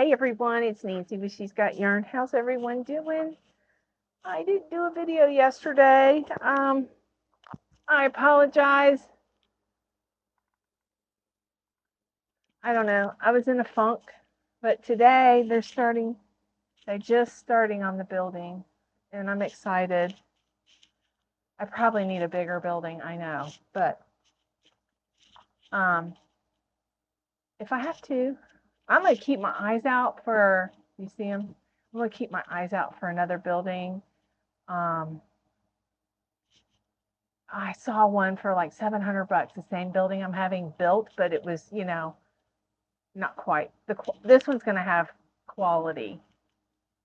Hey everyone, it's Nancy with She's Got Yarn. How's everyone doing? I didn't do a video yesterday. I apologize. I don't know. I was in a funk, but today they're just starting on the building, and I'm excited. I probably need a bigger building, I know, but if I have to, I'm going to keep my eyes out for, you see them? I'm going to keep my eyes out for another building. I saw one for like $700, the same building I'm having built, but it was, you know, not quite. This one's going to have quality.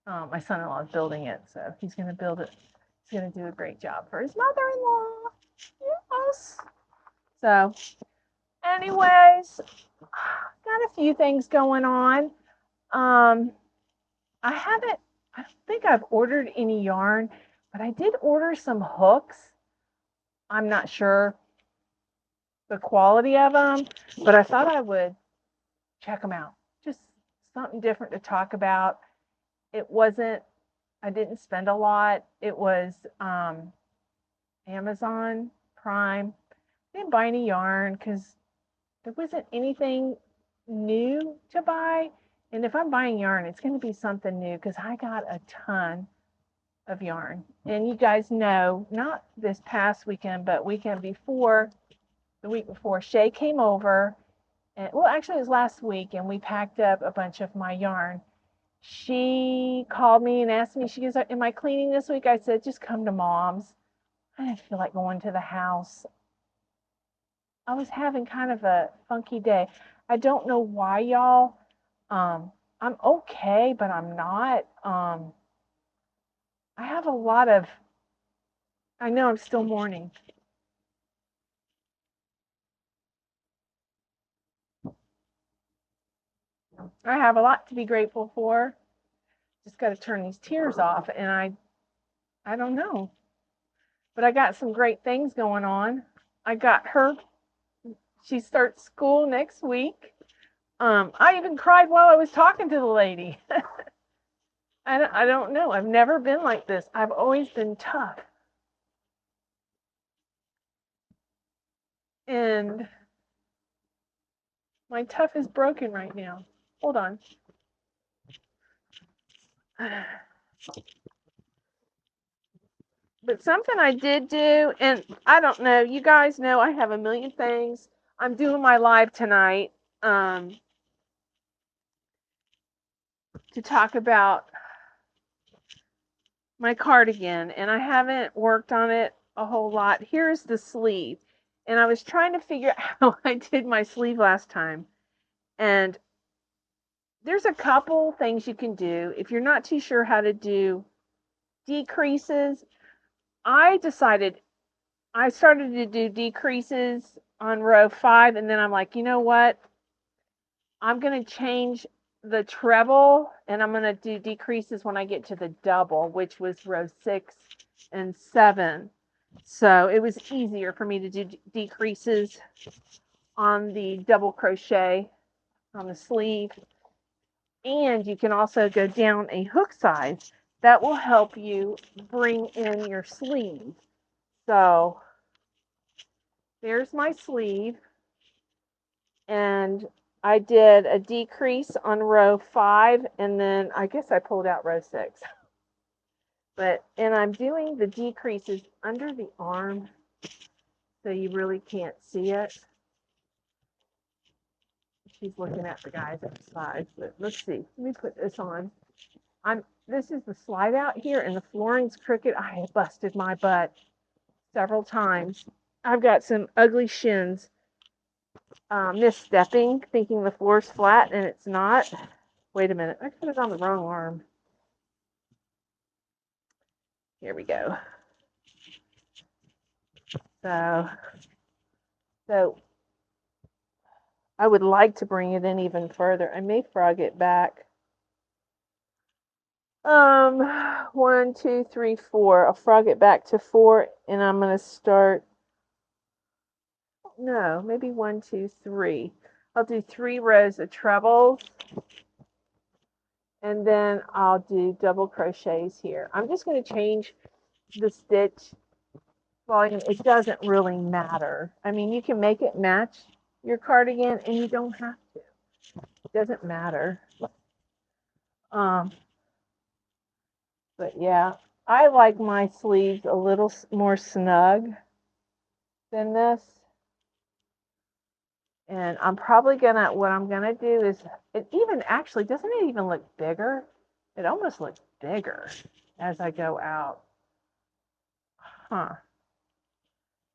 My son-in-law is building it, so he's going to build it. He's going to do a great job for his mother-in-law. Yes. So, anyways, got a few things going on. I don't think I've ordered any yarn, but I did order some hooks. I'm not sure the quality of them, but I thought I would check them out. Just something different to talk about. I didn't spend a lot. It was Amazon Prime. I didn't buy any yarn because there wasn't anything new to buy. And if I'm buying yarn, it's going to be something new because I got a ton of yarn. And you guys know, not this past weekend, but the week before, Shay came over. And, well, actually, it was last week, and we packed up a bunch of my yarn. She called me and asked me, she goes, am I cleaning this week? I said, just come to Mom's. I didn't feel like going to the house. I was having kind of a funky day. I don't know why, y'all. I'm okay, but I'm not. I have a lot of, I know I'm still mourning. I have a lot to be grateful for. Just got to turn these tears off, and I don't know. But I got some great things going on. I got her. She starts school next week. I even cried while I was talking to the lady. I don't know. I've never been like this. I've always been tough. And my tough is broken right now. Hold on. But something I did do, and I don't know, you guys know I have a million things. I'm doing my live tonight to talk about my cardigan, and I haven't worked on it a whole lot. Here's the sleeve, and I was trying to figure out how I did my sleeve last time, and there's a couple things you can do if you're not too sure how to do decreases. I started to do decreases on row 5, and then I'm like, you know what, I'm going to change the treble, and I'm going to do decreases when I get to the double, which was row 6 and 7. So it was easier for me to do decreases on the double crochet on the sleeve. And you can also go down a hook size. That will help you bring in your sleeve. So there's my sleeve. And I did a decrease on row 5, and then I guess I pulled out row 6. And I'm doing the decreases under the arm, so you really can't see it. She's looking at the guys at the side, but let's see. Let me put this on. This is the slide out here, and the flooring's crooked. I have busted my butt several times. I've got some ugly shins. Misstepping, thinking the floor's flat, and it's not. Wait a minute. I put it on the wrong arm. Here we go. So I would like to bring it in even further. I may frog it back. 1, 2, 3, 4. I'll frog it back to 4, and I'm going to start. No, maybe 1, 2, 3. I'll do 3 rows of trebles. And then I'll do double crochets here. I'm just going to change the stitch volume. It doesn't really matter. I mean, you can make it match your cardigan and you don't have to. It doesn't matter. But yeah, I like my sleeves a little more snug than this. And I'm probably gonna, what I'm gonna do is, it even actually, doesn't it even look bigger? It almost looks bigger as I go out. Huh.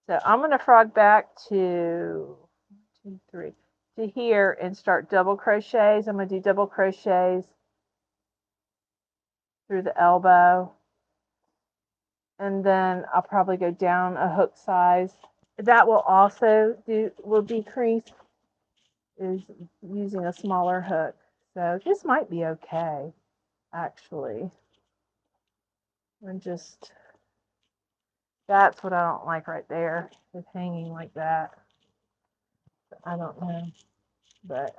So I'm gonna frog back to 2, 3, to here and start double crochets. I'm gonna do double crochets through the elbow. And then I'll probably go down a hook size. That will also decrease is using a smaller hook. So this might be okay, actually. And just, that's what I don't like right there, is hanging like that. I don't know, but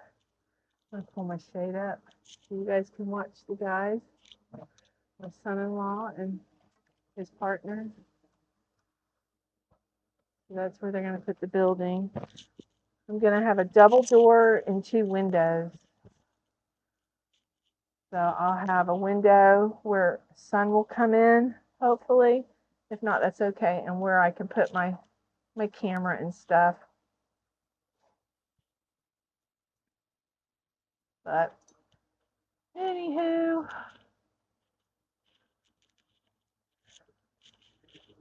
I'll pull my shade up so you guys can watch the guys, my son-in-law and his partner. So that's where they're going to put the building. I'm going to have a double door and 2 windows. So I'll have a window where sun will come in, hopefully. If not, that's okay. And where I can put my camera and stuff. But anywho,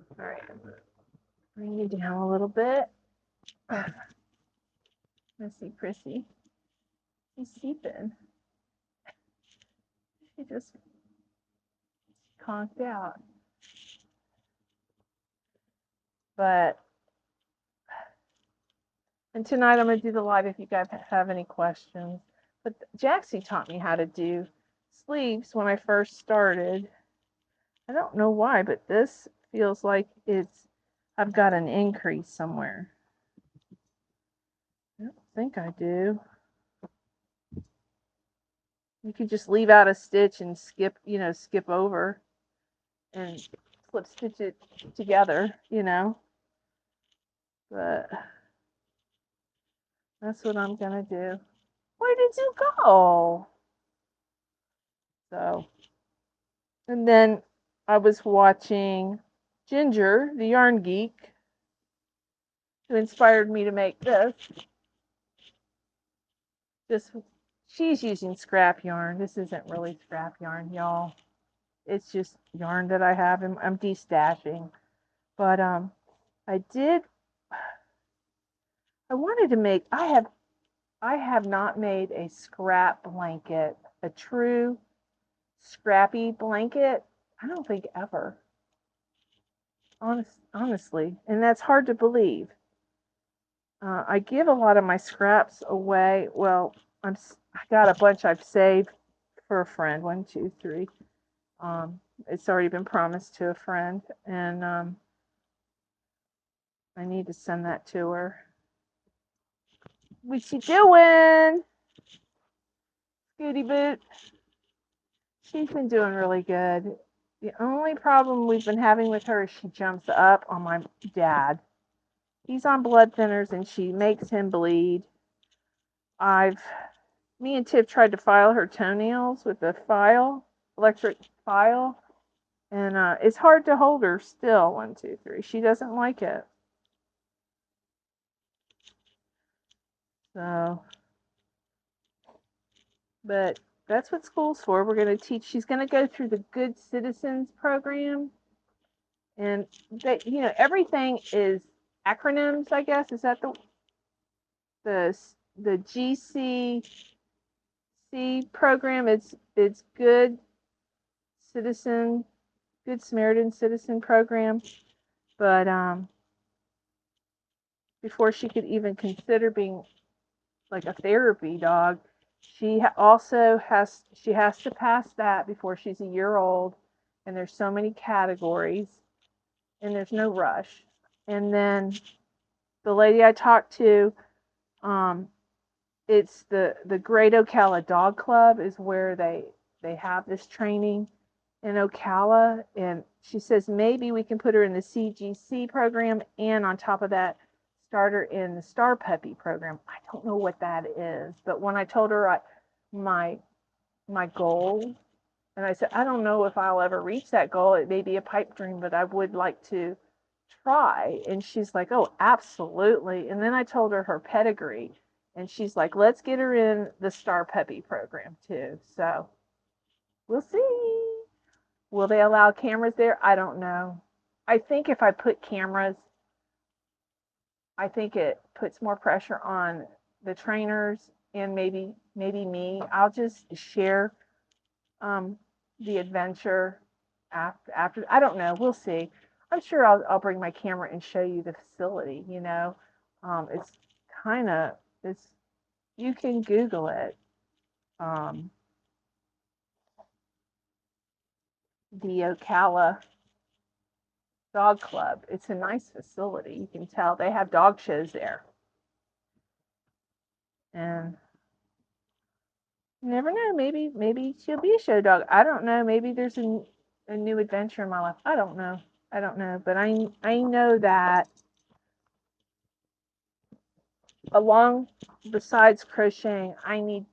all right, bring you down a little bit. Let's see, Prissy. She's sleeping. She just conked out. But, and tonight I'm going to do the live if you guys have any questions. But Jaxi taught me how to do sleeves when I first started. I don't know why, but this feels like I've got an increase somewhere. I don't think I do. You could just leave out a stitch and skip over and slip stitch it together, But that's what I'm gonna do. Where did you go? So, and then I was watching Ginger, the yarn geek, who inspired me to make this. She's using scrap yarn. This isn't really scrap yarn, y'all. It's just yarn that I have, and I'm destashing. But I wanted to make. I have not made a scrap blanket, a true scrappy blanket. I don't think ever. Honestly, and that's hard to believe. I give a lot of my scraps away. Well, I got a bunch I've saved for a friend. 1, 2, 3. It's already been promised to a friend, and I need to send that to her. What you doing, Scooty Boot? She's been doing really good. The only problem we've been having with her is she jumps up on my dad. He's on blood thinners and she makes him bleed. Me and Tiff tried to file her toenails with a electric file, and it's hard to hold her still. 1, 2, 3. She doesn't like it. So, but that's what school's for. We're going to teach. She's going to go through the Good Citizens program, and everything is acronyms. I guess is that the GCC program. It's Good Samaritan Citizen program, but before she could even consider being like a therapy dog, she has to pass that before she's a year old, and there's so many categories, and there's no rush. And then the lady I talked to, it's the Great Ocala Dog Club is where they have this training in Ocala, and she says maybe we can put her in the CGC program, and on top of that, start her in the Star Puppy program. I don't know what that is, but when I told her my goal, and I said, I don't know if I'll ever reach that goal. It may be a pipe dream, but I would like to try. And she's like, oh, absolutely. And then I told her her pedigree, and she's like, let's get her in the Star Puppy program too. So we'll see. Will they allow cameras there? I don't know. I think if I put cameras, I think it puts more pressure on the trainers and maybe me. I'll just share the adventure after. I don't know. We'll see. I'm sure I'll bring my camera and show you the facility. It's kind of it's you can Google it. The Ocala Dog Club. It's a nice facility. You can tell they have dog shows there. And you never know. Maybe she'll be a show dog. I don't know. Maybe there's a new adventure in my life. I don't know. But I know that along besides crocheting, I need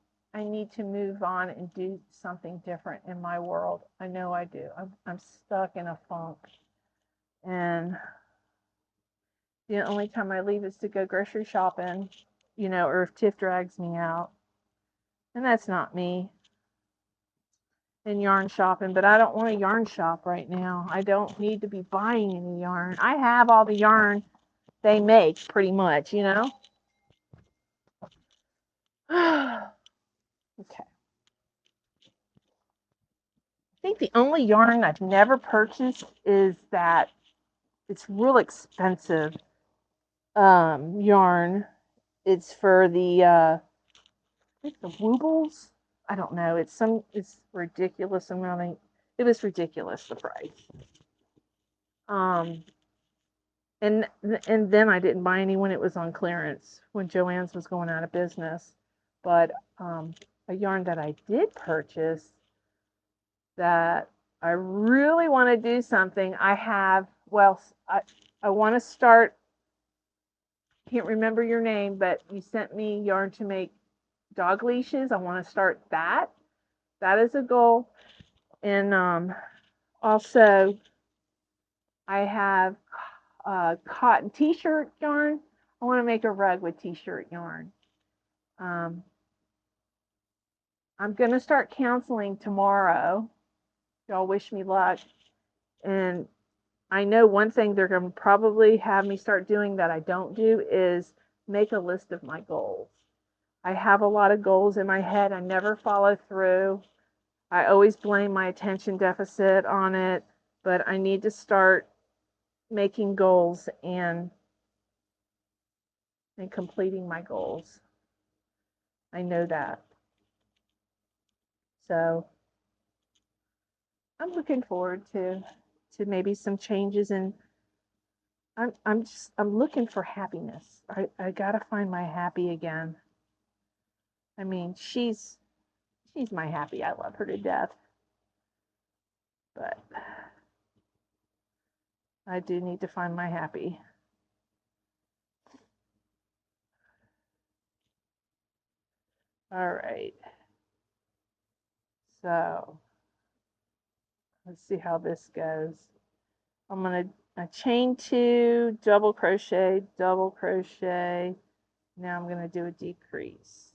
to move on and do something different in my world. I know I do. I'm stuck in a funk, and the only time I leave is to go grocery shopping, or if Tiff drags me out, and that's not me. And yarn shopping, but I don't want to yarn shop right now. I don't need to be buying any yarn. I have all the yarn they make pretty much, Okay. I think the only yarn I've never purchased is that it's real expensive yarn. It's for the Woobles. I don't know. It's ridiculous amount. It was ridiculous, the price. And then I didn't buy any when it was on clearance, when Joann's was going out of business. But a yarn that I did purchase that I really want to do something. I want to start. Can't remember your name, but you sent me yarn to make dog leashes. I want to start that. That is a goal. And also, I have cotton t-shirt yarn. I want to make a rug with t-shirt yarn. I'm going to start counseling tomorrow. Y'all wish me luck. And I know one thing they're going to probably have me start doing that I don't do is make a list of my goals. I have a lot of goals in my head. I never follow through. I always blame my attention deficit on it, but I need to start making goals and completing my goals. I know that. So I'm looking forward to maybe some changes, and I'm looking for happiness. I gotta find my happy again. I mean, she's my happy. I love her to death, but I do need to find my happy. All right. So let's see how this goes. I'm going to chain 2, double crochet. Now I'm going to do a decrease.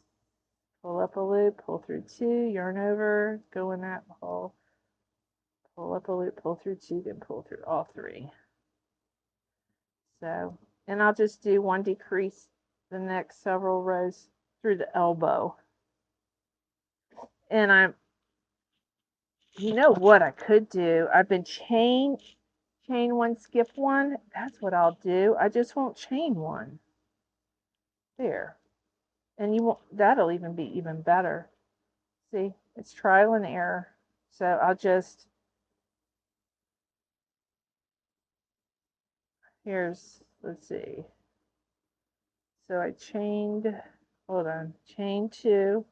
Pull up a loop, pull through 2, yarn over, go in that hole. Pull up a loop, pull through 2, then pull through all 3. So, and I'll just do 1 decrease the next several rows through the elbow. And you know what I could do? I've been chain 1, skip 1. That's what I'll do. I just won't chain 1. There. And that'll even be even better. See, it's trial and error. So I'll just, let's see. So I chained, hold on, chain 2,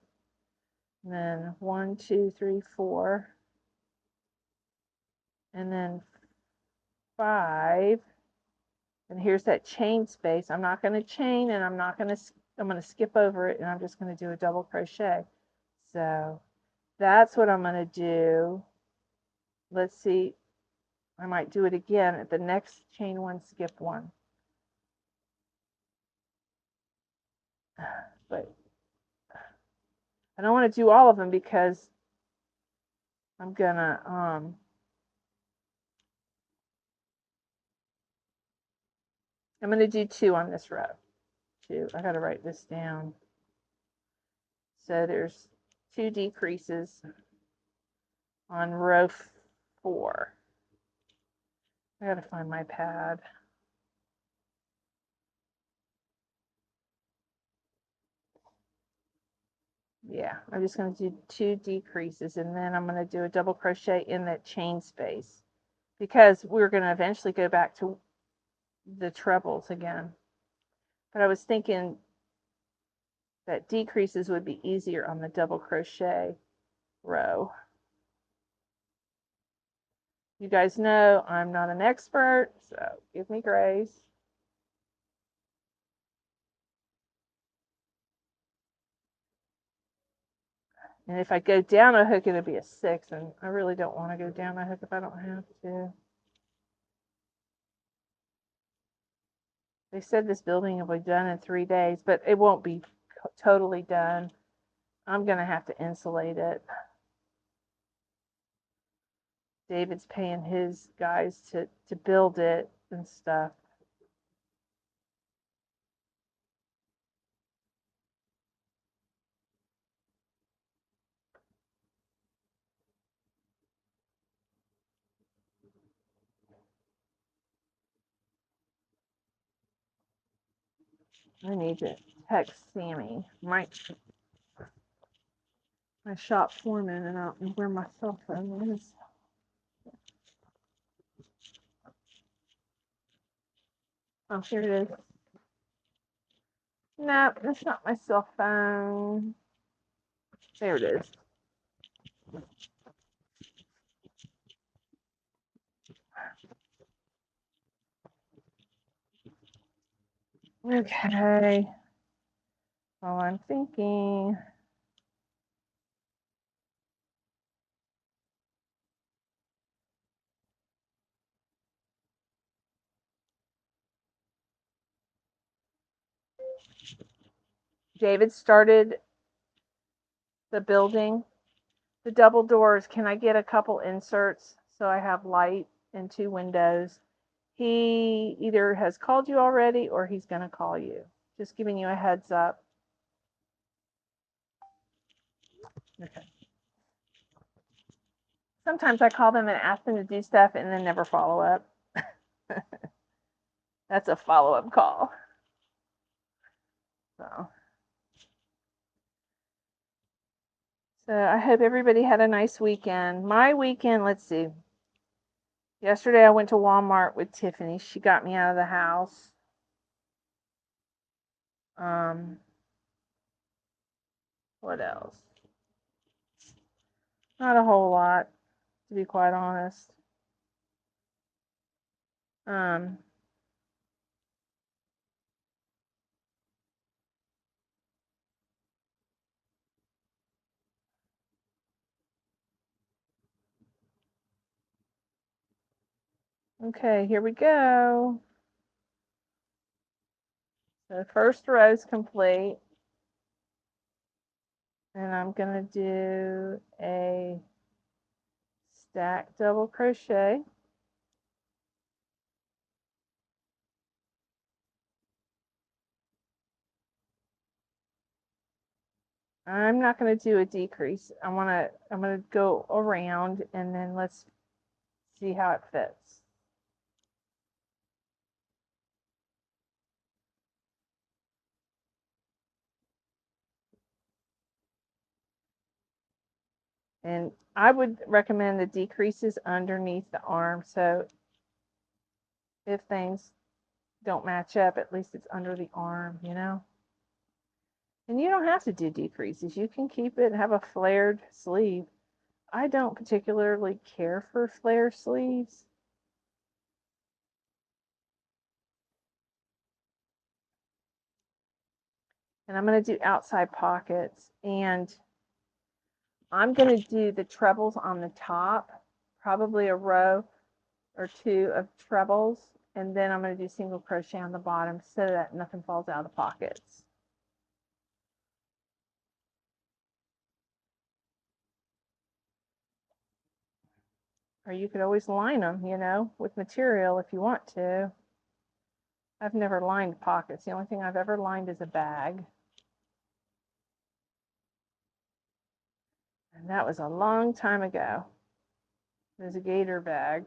And then 1, 2, 3, 4, and then 5. And here's that chain space. I'm not going to chain, and I'm going to skip over it, and I'm just going to do a double crochet. So that's what I'm going to do. Let's see. I might do it again at the next chain 1, skip 1. But I don't want to do all of them because I'm gonna do 2 on this row. 2. I gotta write this down. So there's 2 decreases on row 4. I gotta find my pad. Yeah, I'm just going to do 2 decreases, and then I'm going to do a double crochet in that chain space because we're going to eventually go back to the trebles again. But I was thinking that decreases would be easier on the double crochet row. You guys know I'm not an expert, so give me grace. And if I go down a hook, it'll be a 6, and I really don't want to go down a hook if I don't have to. They said this building will be done in 3 days, but it won't be totally done. I'm going to have to insulate it. David's paying his guys to build it and stuff. I need to text Sammy, my shop foreman, and I don't know where my cell phone is. Oh, here it is. No, that's not my cell phone. There it is. Okay. While I'm thinking. David started the building. The double doors, can I get a couple inserts so I have light and 2 windows? He either has called you already or he's going to call you. Just giving you a heads up. Okay. Sometimes I call them and ask them to do stuff and then never follow up. That's a follow-up call. So I hope everybody had a nice weekend. My weekend, let's see. Yesterday I went to Walmart with Tiffany. She got me out of the house. What else? Not a whole lot, to be quite honest. Okay, here we go. So the first row is complete. And I'm going to do a stack double crochet. I'm not going to do a decrease. I'm going to go around, and then let's see how it fits. And I would recommend the decreases underneath the arm, so if things don't match up, at least it's under the arm, you know? And you don't have to do decreases. You can keep it and have a flared sleeve. I don't particularly care for flare sleeves. And I'm going to do outside pockets. And I'm going to do the trebles on the top, probably a row or two of trebles. And then I'm going to do single crochet on the bottom so that nothing falls out of the pockets. Or you could always line them, you know, with material if you want to. I've never lined pockets. The only thing I've ever lined is a bag. And that was a long time ago. It was a gator bag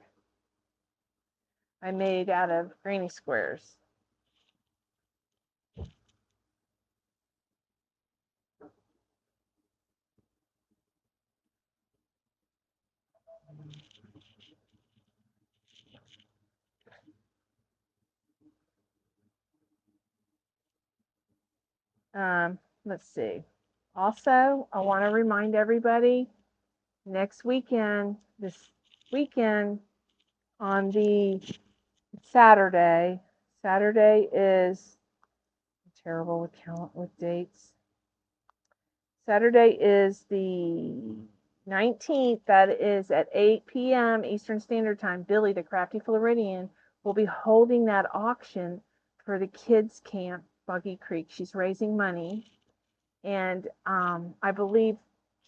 I made out of granny squares. Let's see. Also, I want to remind everybody next weekend, this weekend on the Saturday. Saturday is terrible with with dates. Saturday is the 19th. That is at 8 p.m. Eastern Standard Time. Billie, the Crafty Floridian, will be holding that auction for the kids' camp, Buggy Creek. She's raising money. And I believe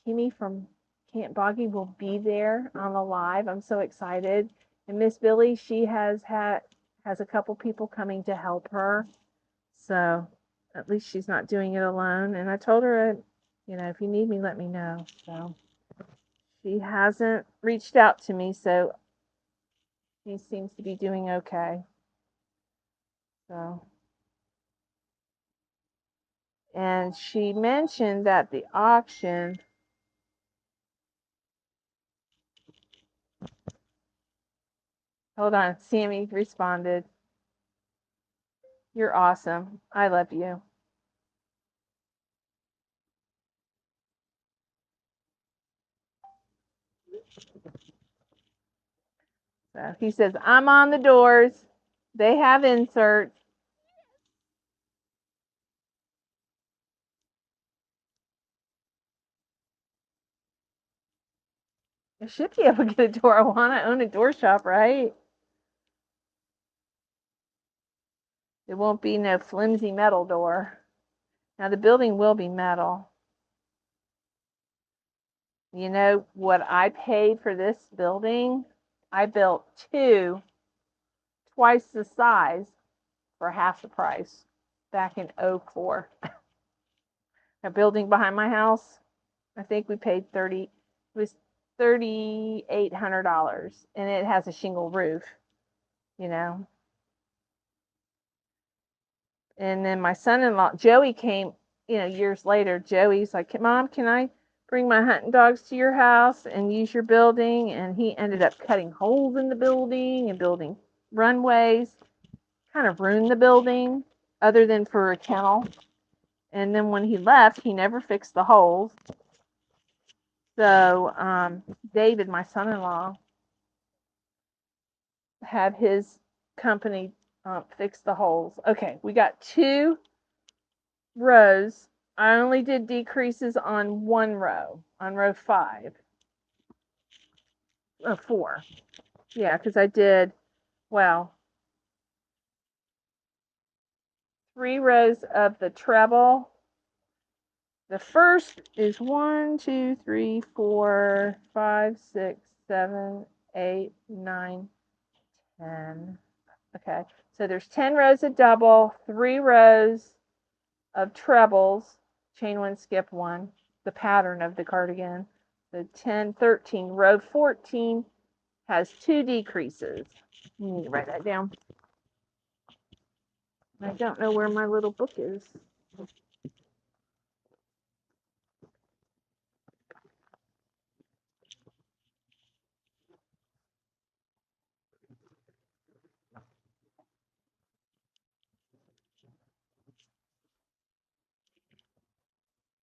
Kimmy from Camp Boggy will be there on the live. I'm so excited. And Miss Billie, she has a couple people coming to help her. So at least she's not doing it alone. And I told her, you know, if you need me, let me know. So she hasn't reached out to me, so she seems to be doing okay. So, and she mentioned that the auction, hold on, Sammy responded, "You're awesome. I love you." So he says, "I'm on the doors. They have inserts." I should be able to get a door. I want to own a door shop, right? It won't be no flimsy metal door. Now the building will be metal. You know what I paid for this building? I built two, twice the size for half the price back in 04. A building behind my house, I think we paid 30, it was $3,800, and it has a shingle roof, you know. And then my son-in-law, Joey, came, you know, years later. Joey's like, "Mom, can I bring my hunting dogs to your house and use your building?" And he ended up cutting holes in the building and building runways, kind of ruined the building other than for a kennel. And then when he left, he never fixed the holes. So David, my son-in-law, had his company fix the holes. Okay, we got two rows. I only did decreases on one row, on row 5. 4. Yeah, because I did, well, 3 rows of the treble. The first is 1, 2, 3, 4, 5, 6, 7, 8, 9, 10. Okay, so there's 10 rows of double, 3 rows of trebles, chain 1, skip 1, the pattern of the cardigan. The 10, 13, row 14 has 2 decreases. You need to write that down. I don't know where my little book is.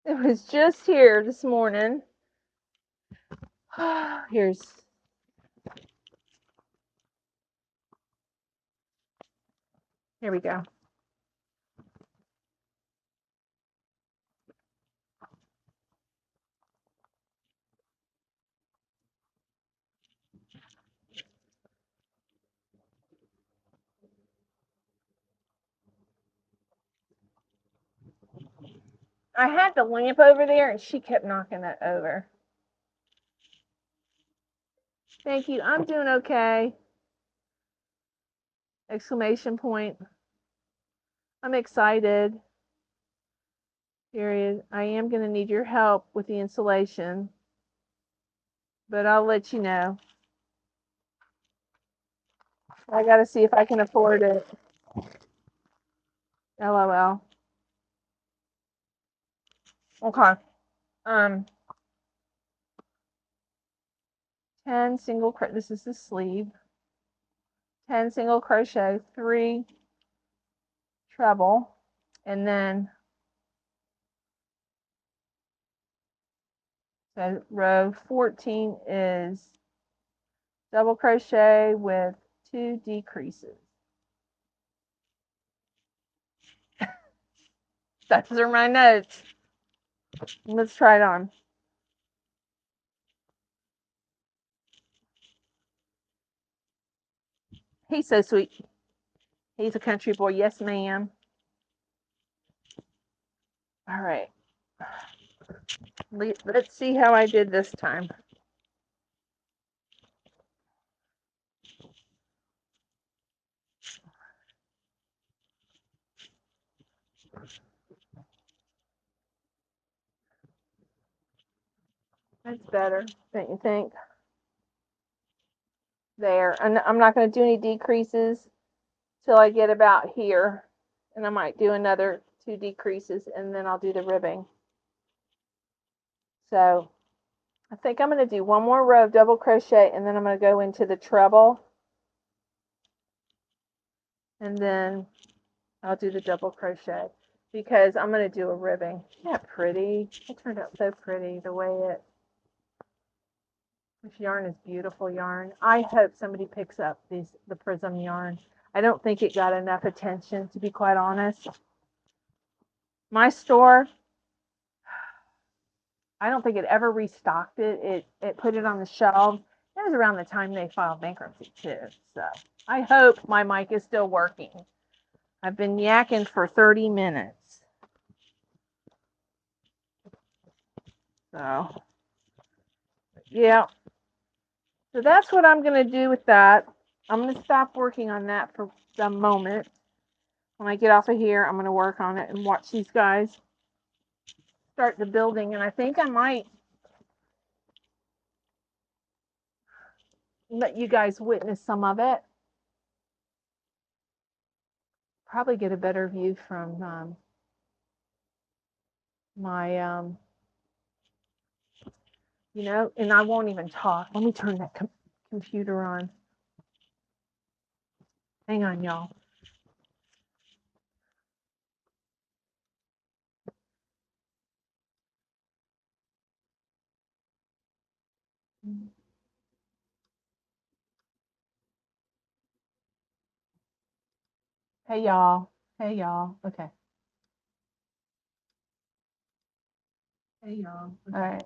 It was just here this morning. Here we go. I had the lamp over there and she kept knocking it over. Thank you. I'm doing okay. Exclamation point. I'm excited. Period. I am going to need your help with the insulation, but I'll let you know. I got to see if I can afford it. LOL. Okay. 10 single crochet. This is the sleeve. 10 single crochet, 3 treble, and then so row 14 is double crochet with 2 decreases. Those are my notes. Let's try it on. He's so sweet. He's a country boy. Yes, ma'am. All right. Let's see how I did this time. That's better, don't you think? There. And I'm not going to do any decreases till I get about here. And I might do another 2 decreases and then I'll do the ribbing. So I think I'm going to do one more row of double crochet and then I'm going to go into the treble. And then I'll do the double crochet because I'm going to do a ribbing. Isn't that pretty? It turned out so pretty the way it. This yarn is beautiful yarn. I hope somebody picks up the Prism yarn. I don't think it got enough attention, to be quite honest. My store, I don't think it ever restocked it. It put it on the shelves. It was around the time they filed bankruptcy too. So I hope my mic is still working. I've been yakking for 30 minutes. So yeah. So that's what I'm going to do with that. I'm going to stop working on that for the moment. When I get off of here, I'm going to work on it and watch these guys start the building. And I think I might let you guys witness some of it. Probably get a better view from my, you know, and I won't even talk. Let me turn that computer on. Hang on, y'all. Hey, y'all. Hey, y'all. Okay. Hey, y'all. Okay. All right.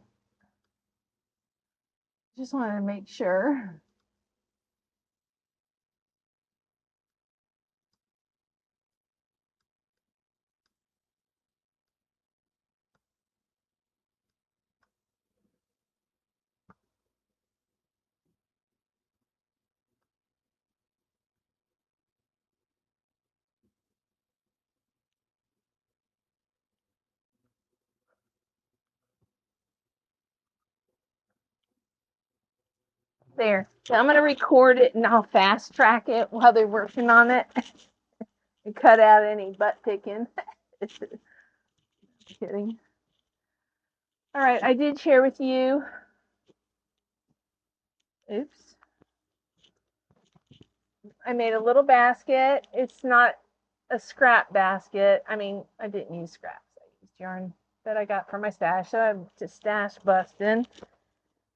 Just wanted to make sure. There. So I'm going to record it and I'll fast track it while they're working on it and cut out any butt picking. Kidding. All right. I did share with you. Oops. I made a little basket. It's not a scrap basket. I mean, I didn't use scraps. I used yarn. that I got from my stash. So I'm just stash busting.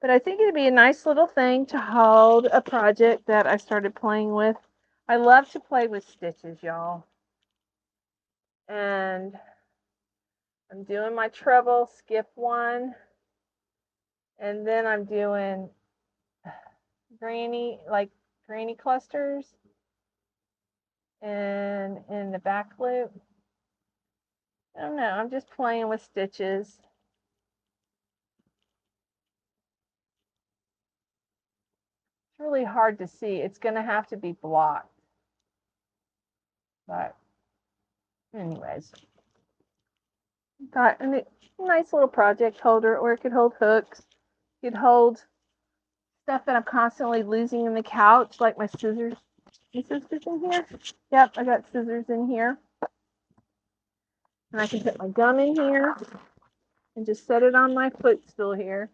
But I think it'd be a nice little thing to hold a project that I started playing with. I love to play with stitches, y'all. And I'm doing my treble, skip one. And then I'm doing granny clusters and in the back loop. I don't know, I'm just playing with stitches. It's really hard to see. It's going to have to be blocked. But anyways, got a nice little project holder, or it could hold hooks. It could hold stuff that I'm constantly losing in the couch, like my scissors. My scissors in here? Yep, I got scissors in here. And I can put my gum in here and just set it on my footstool here,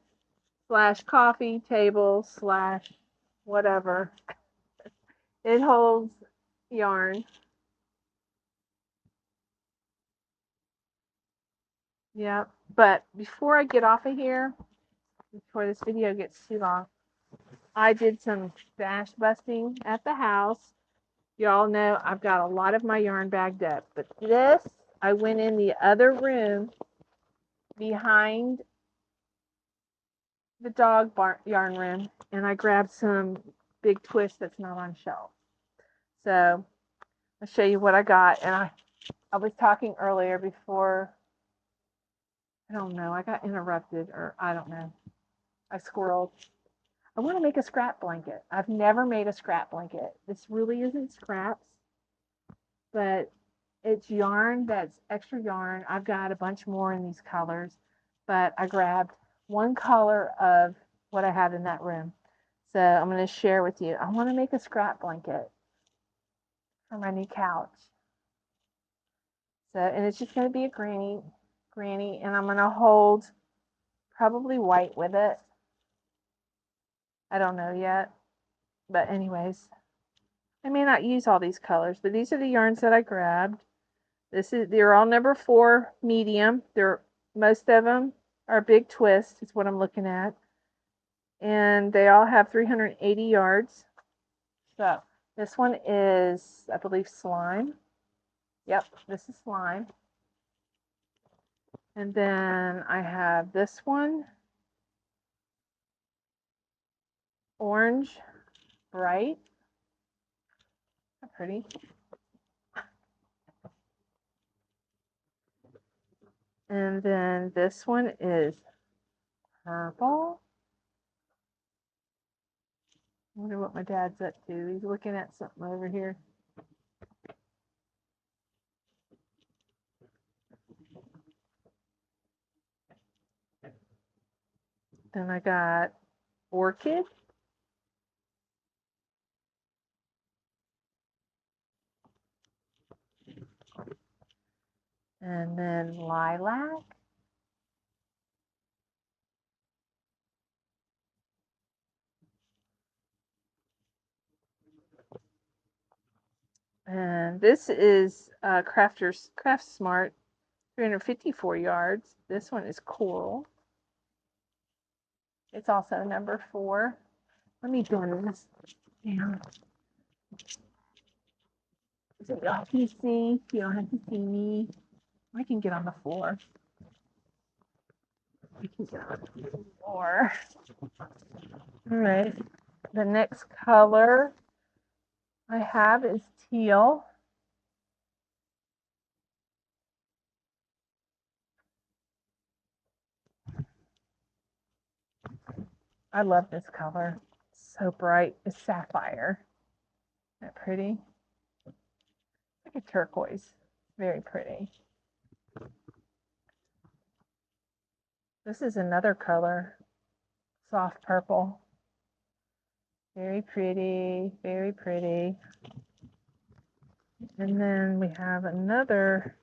/ coffee table / whatever. It holds yarn. Yep. But before I get off of here, before this video gets too long, I did some stash busting at the house. Y'all know I've got a lot of my yarn bagged up, but this, I went in the other room behind the dog yarn room, and I grabbed some big twist that's not on shelf. So I'll show you what I got. And I was talking earlier before, I don't know, I got interrupted, or I don't know. I squirreled. I want to make a scrap blanket. I've never made a scrap blanket. This really isn't scraps, but it's yarn that's extra yarn. I've got a bunch more in these colors, but I grabbed one color of what I had in that room. So I'm going to share with you. I want to make a scrap blanket for my new couch. So, and it's just going to be a granny, and I'm going to hold probably white with it. I don't know yet, but anyways, I may not use all these colors, but these are the yarns that I grabbed. They're all number 4 medium. Most of them are big twist, is what I'm looking at, and they all have 380 yards. So this one is, I believe, slime. Yep, this is slime. And then I have this one, orange bright. Pretty. And then this one is purple. I wonder what my dad's up to. He's looking at something over here. Then I got orchid. And then lilac. And this is Craft Smart, 354 yards. This one is coral. It's also number 4. Let me bend this down. So y'all can see. You don't have to see me. I can get on the floor. I can get on the floor. All right. The next color I have is teal. I love this color. It's so bright. It's sapphire. Isn't that pretty? Like a turquoise. Very pretty. This is another color. Soft purple. Very pretty. Very pretty. And then we have another.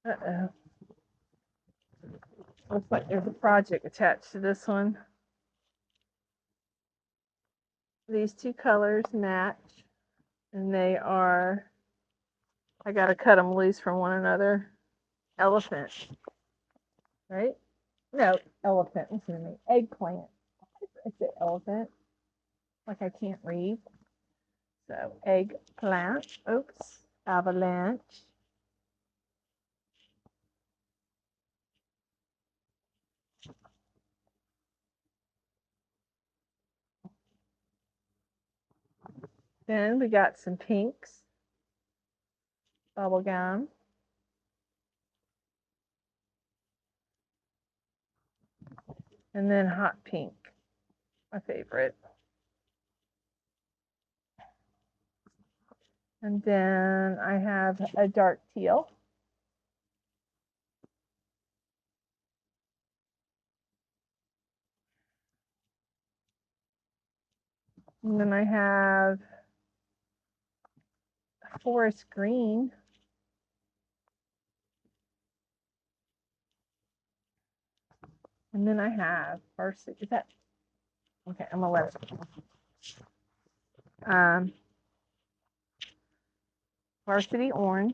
Uh-oh. Looks like there's a project attached to this one. These two colors match, and they are, I got to cut them loose from one another. elephant, right? No, elephant. Listen to me. Eggplant. I said elephant. Like I can't read. So eggplant. Oops. Avalanche. Then we got some pinks. Bubble gum. And then hot pink. My favorite. And then I have a dark teal. And then I have a forest green. And then I have varsity. Is that okay? I'm gonna let it. Varsity orange.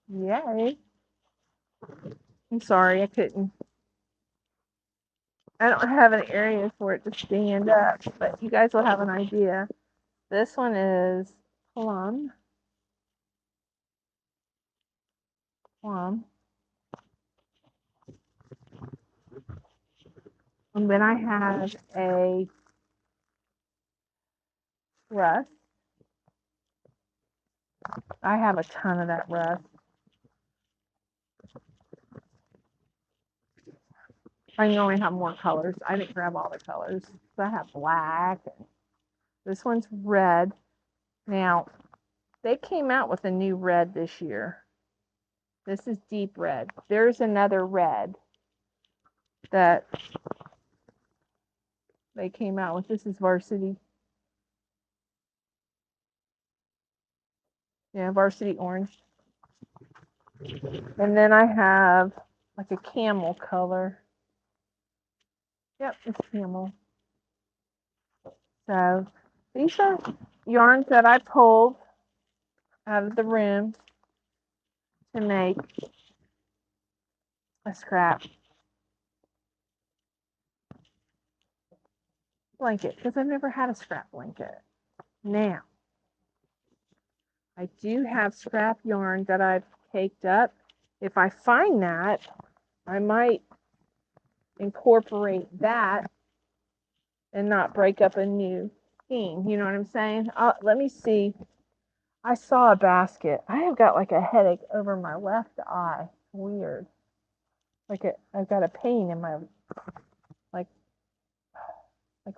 Yay! I'm sorry, I couldn't. I don't have an area for it to stand up, but you guys will have an idea. This one is plum. Plum. And then I have a rust. I have a ton of that rust. I only have more colors. I didn't grab all the colors. So I have black. And this one's red. Now, they came out with a new red this year. This is deep red. There's another red that they came out with. This is varsity. Yeah, varsity orange. And then I have like a camel color. Yep, it's camel. So these are yarns that I pulled out of the room to make a scrap blanket because I've never had a scrap blanket. Now, I do have scrap yarn that I've caked up. If I find that, I might incorporate that and not break up a new theme. You know what I'm saying? Let me see. I saw a basket. I have got like a headache over my left eye. Weird. I've got a pain in my like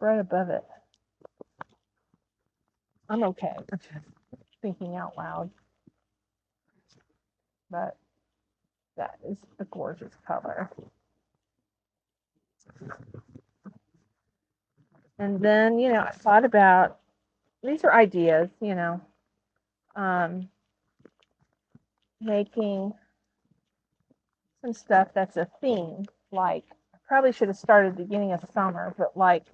right above it. I'm okay. I'm just thinking out loud. But that is a gorgeous color. And then, I thought about these are ideas, making some stuff that's a theme. Like, I probably should have started at the beginning of summer, but like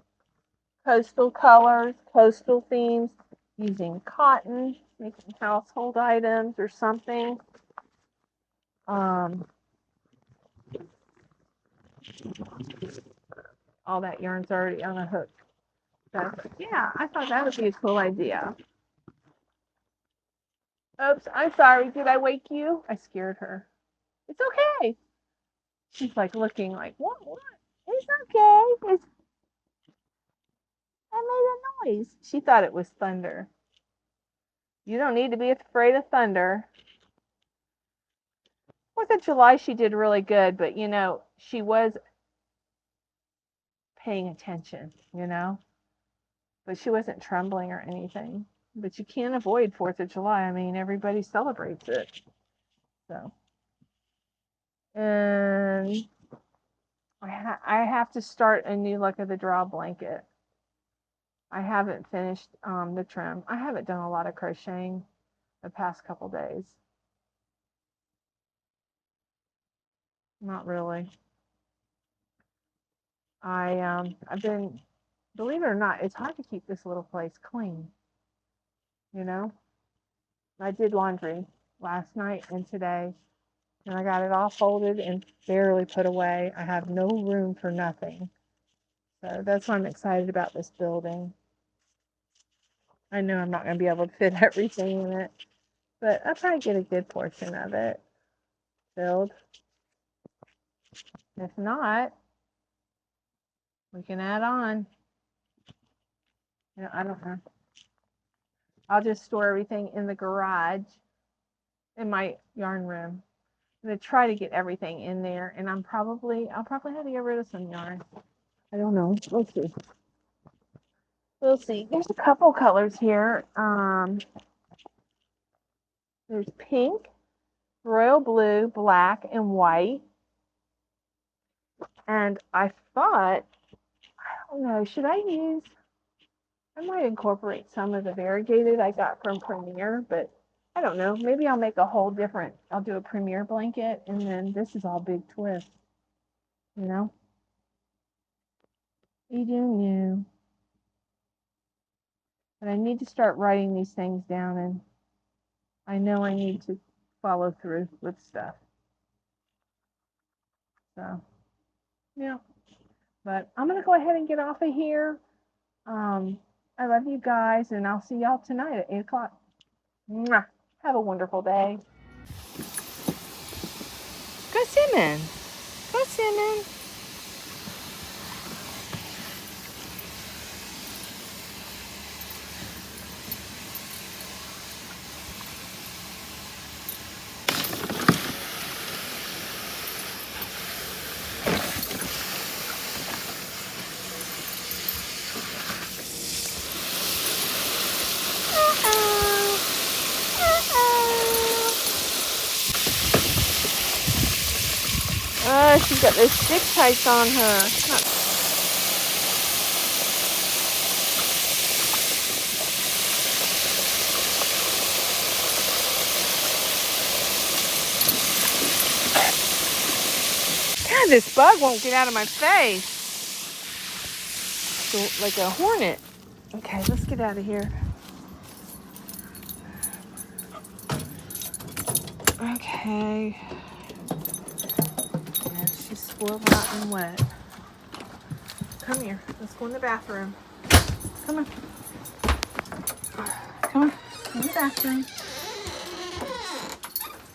coastal colors, coastal themes, using cotton, making household items or something. All that yarn's already on a hook. So, yeah, I thought that would be a cool idea. Oops, I'm sorry. Did I wake you? I scared her. It's okay. She's like looking like, what? It's okay. I made a noise. She thought it was thunder. You don't need to be afraid of thunder. 4th of July, she did really good, but she was paying attention, but she wasn't trembling or anything. But you can't avoid 4th of July. I mean, everybody celebrates it. So, and I have to start a new Luck of the Draw blanket. I haven't finished the trim. I haven't done a lot of crocheting the past couple days. Not really. I've been, believe it or not, it's hard to keep this little place clean. I did laundry last night and today. And I got it all folded and barely put away. I have no room for nothing. So that's why I'm excited about this building. I know I'm not going to be able to fit everything in it, but I'll probably get a good portion of it filled. If not, we can add on. I don't know. I'll just store everything in the garage in my yarn room. I'm going to try to get everything in there, and I'll probably have to get rid of some yarn. I don't know. We'll see. We'll see. There's a couple colors here. There's pink, royal blue, black, and white. And I thought, I don't know, I might incorporate some of the variegated I got from Premier, but I don't know. Maybe I'll make a whole different, I'll do a Premier blanket, and then this is all big twist. You know? You do new. But I need to start writing these things down, and I know I need to follow through with stuff. So, yeah. But I'm going to go ahead and get off of here. I love you guys, and I'll see y'all tonight at 8 o'clock. Mwah. Have a wonderful day. Go Simon. Go Simon. Oh, she's got those stick tights on her. God, this bug won't get out of my face. It's like a hornet. Okay, let's get out of here. Okay. And she's spoiled rotten and wet. Come here. Let's go in the bathroom. Come on. Come on. In the bathroom.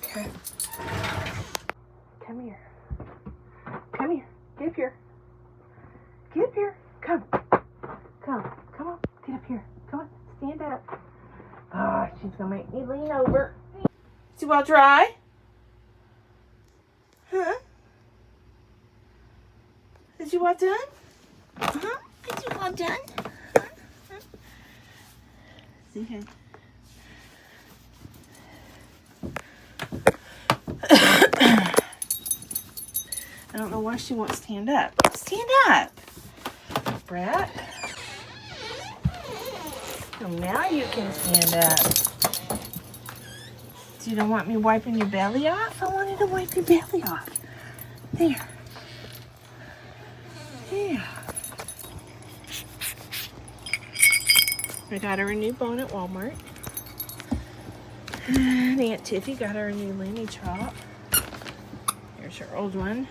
Okay. Come here. Come here. Get up here. Get up here. Come. Come. Come on. Get up here. Come on. Stand up. Oh, she's going to make me lean over. Is you all dry? Huh? Is you all done? Uh-huh. Is you all done? Huh? See here. I don't know why she won't stand up. Stand up, brat. So now you can stand up. So you don't want me wiping your belly off? I wanted to wipe your belly off. There. Yeah. I got her a new bone at Walmart. And Aunt Tiffy got her a new Lenny chop. Here's her old one.